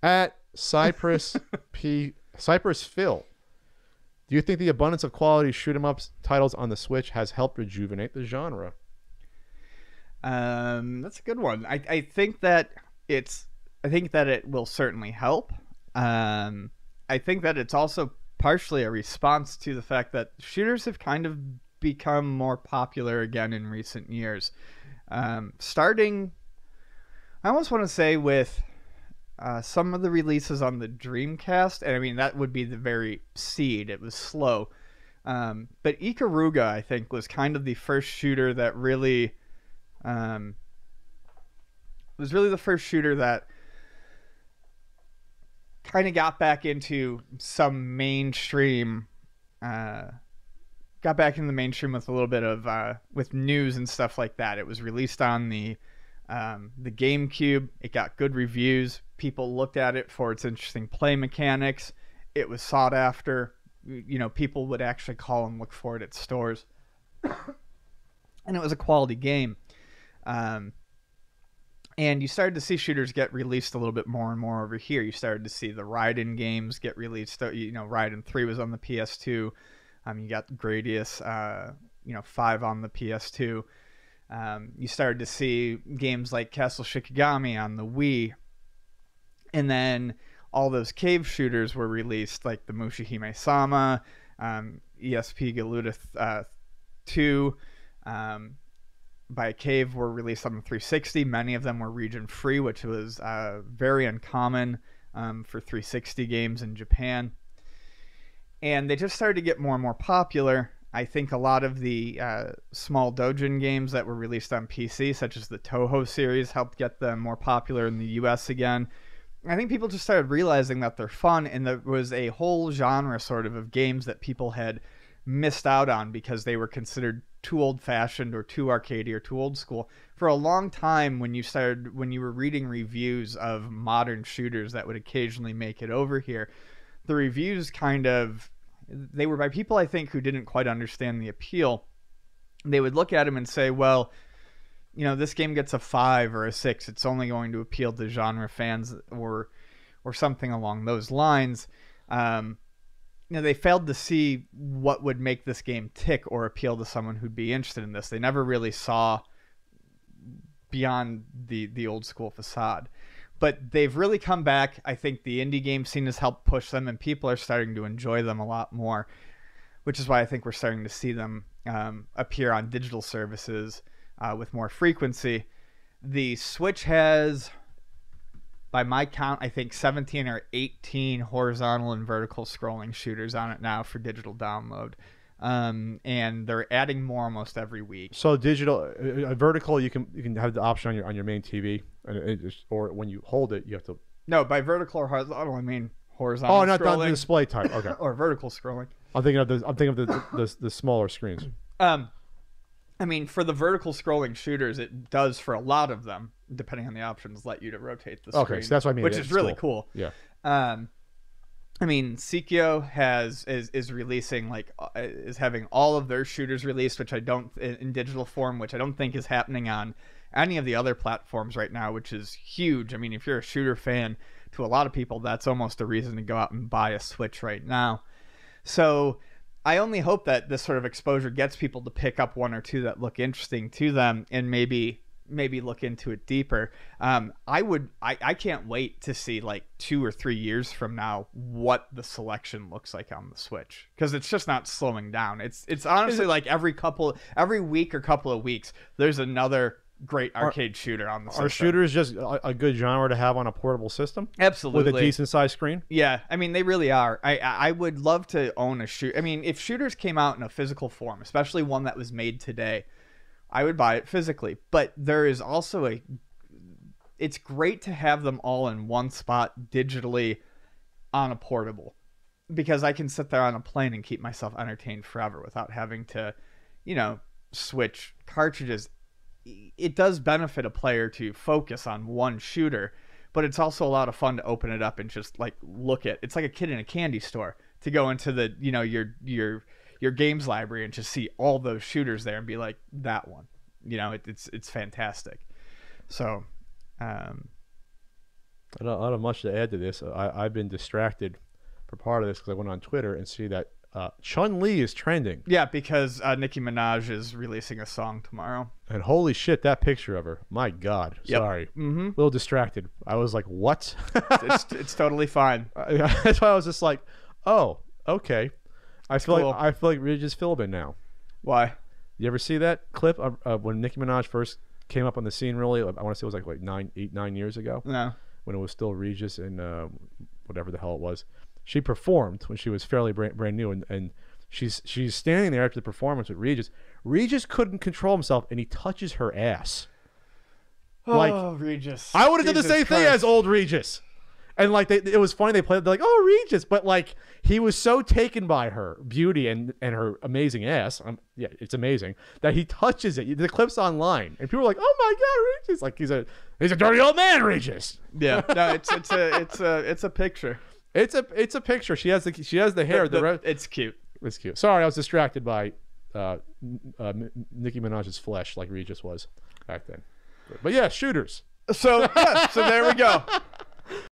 At Cypress Phil. Do you think the abundance of quality shoot 'em ups titles on the Switch has helped rejuvenate the genre? That's a good one. I think that it will certainly help. I think that it's also partially a response to the fact that shooters have kind of become more popular again in recent years. Starting, I almost want to say with some of the releases on the Dreamcast, and I mean that would be the very seed. It was slow, but Ikaruga I think was kind of the first shooter that really was really the first shooter that kind of got back into some mainstream. Got back in the mainstream with a little bit of with news and stuff like that. It was released on the GameCube. It got good reviews. People looked at it for its interesting play mechanics. It was sought after. You know, people would actually call and look for it at stores. And it was a quality game. And you started to see shooters get released a little bit more and more over here. You started to see the Raiden games get released. You know, Raiden 3 was on the PS2. You got Gradius, 5 on the PS2. You started to see games like Castle Shikigami on the Wii. And then all those cave shooters were released, like the Mushihime-sama, ESP Galuda 2, by Cave were released on the 360. Many of them were region free, which was very uncommon for 360 games in Japan. And they just started to get more and more popular. I think a lot of the small doujin games that were released on PC, such as the Toho series, helped get them more popular in the US again. I think people just started realizing that they're fun, and there was a whole genre sort of games that people had missed out on because they were considered too old-fashioned or too arcadey or too old school. For a long time, when you were reading reviews of modern shooters that would occasionally make it over here, the reviews they were by people, I think, who didn't quite understand the appeal. They would look at them and say, well, you know, this game gets a 5 or a 6. It's only going to appeal to genre fans or something along those lines. They failed to see what would make this game tick or appeal to someone who'd be interested in this. They never really saw beyond the old school facade. But they've really come back. I think the indie game scene has helped push them, and people are starting to enjoy them a lot more, which is why I think we're starting to see them appear on digital services with more frequency. The Switch has, by my count, I think 17 or 18 horizontal and vertical scrolling shooters on it now for digital download. And they're adding more almost every week. So digital, vertical, you can have the option on your main TV, or when you hold it, you have to. No, by vertical or horizontal, I mean horizontal. Oh, not scrolling. the display type. Okay. Or vertical scrolling. I'm thinking of the smaller screens. I mean, for the vertical scrolling shooters, it does for a lot of them, depending on the options, let you to rotate the screen. Okay, so that's what I mean. Which is really cool. Yeah. I mean, Sekio is releasing is having all of their shooters released, which I don't in digital form, which I don't think is happening on any of the other platforms right now, which is huge. I mean, if you're a shooter fan, to a lot of people, that's almost a reason to go out and buy a Switch right now. So I only hope that this sort of exposure gets people to pick up one or two that look interesting to them and maybe look into it deeper. I can't wait to see 2 or 3 years from now what the selection looks like on the Switch, because it's just not slowing down. It's honestly every week or couple of weeks there's another great arcade shooter on the system. Are shooters just a good genre to have on a portable system? Absolutely. With a decent sized screen? Yeah, I mean, they really are. I would love to own a shoot. I mean, if shooters came out in a physical form, especially one that was made today, I would buy it physically. But there is also it's great to have them all in one spot digitally on a portable, because I can sit there on a plane and keep myself entertained forever without having to, switch cartridges. It does benefit a player to focus on one shooter, but it's also a lot of fun to open it up and just look at. It's like a kid in a candy store to go into the your games library and just see all those shooters there and be like, that one. It's fantastic. So I don't have much to add to this. I've been distracted for part of this because I went on Twitter and see that Chun-Li is trending. Yeah, because Nicki Minaj is releasing a song tomorrow. And holy shit, that picture of her. My God. Yep. Sorry. Mm-hmm. A little distracted. I was like, what? It's totally fine. That's why I was just like, oh, okay. I feel cool. like Regis Philbin now. Why? You ever see that clip of when Nicki Minaj first came up on the scene? Really, I want to say it was like 9 years ago. No. When it was still Regis and whatever the hell it was. She performed when she was fairly brand new, and she's standing there after the performance with Regis. Regis couldn't control himself, and he touches her ass. Oh, Regis! I would have done the same thing as old Regis. And like it was funny, they're like, oh, Regis, but like he was so taken by her beauty and her amazing ass. Yeah, it's amazing that he touches it. The clip's online, and people are like, oh my God, Regis! Like he's a dirty old man, Regis. Yeah, no, it's a picture. It's a picture. She has the hair. It's cute. It's cute. Sorry, I was distracted by Nicki Minaj's flesh, like Regis was back then. But yeah, shooters. So there we go.